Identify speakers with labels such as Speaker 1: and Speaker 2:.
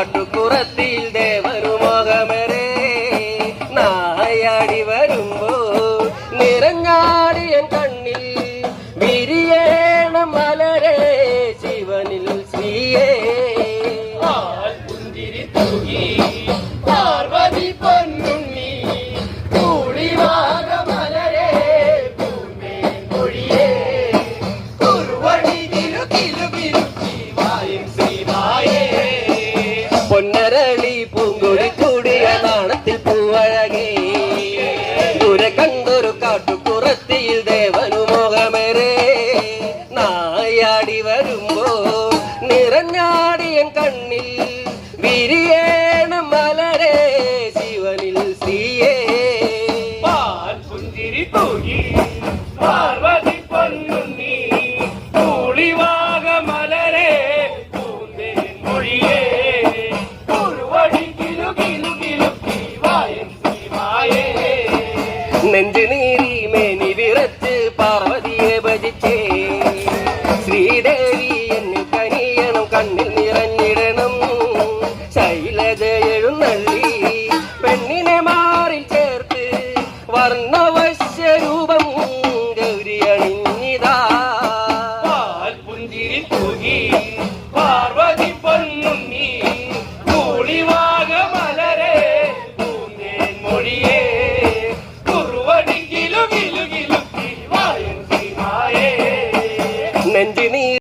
Speaker 1: കാട്ടുപുറത്തിൽ ദേവനുമോഹമരേ നായാടി വരുമ്പോ നിറഞ്ഞാടിയ കണ്ണിൽ വിരിയേണം മലരേ ശിവനിൽ ശ്രീയേ
Speaker 2: പുഞ്ചിരി തൂകി പാർവതി പൊന്നുണ്ണി കൂടിവാക മലരേ പൂമേ മൊഴിയേ കുറുവടി കിലുകിലുകിലുക്കി വായും ശ്രീമായേ
Speaker 1: പൊന്നരളി പൂങ്കൊടി കൂടിയ നാണത്തിൽ പൂവഴകേ ദൂരെ കണ്ടൊരു കാട്ടുപുറത്തിൽ ദേവനുമോഹമരേ നായാടി വരുമ്പോ നിറഞ്ഞാടിയ കണ്ണിൽ വിരിയേണം മലരേ ശിവനിൽ ശ്രീയേ
Speaker 2: പുഞ്ചിരി തൂകി പാർവതി പൊന്നുണ്ണി കൂളിവാക മലരേ പൂന്തേ മൊഴിയേ കുറുവടി കിലുകിലുകിലുക്കി വായും ശ്രീമായേ
Speaker 1: നെഞ്ചു നീരി മേനി വിറച്ച് പാർവതിയെ ഭജിച്ചേ ശ്രീദേവി എന്നിൽ കനിയണം കണ്ണിൽ നിറഞ്ഞിടണം ശൈലജ എഴുന്നള്ളി പെണ്ണിനെ മാറിൽ ചേർത്ത് വർണ്ണവശ്യരൂപം ഗൗരി അണിഞ്ഞിതാ
Speaker 2: പുഞ്ചിരി തൂകി പാർവതി പൊന്നുണ്ണി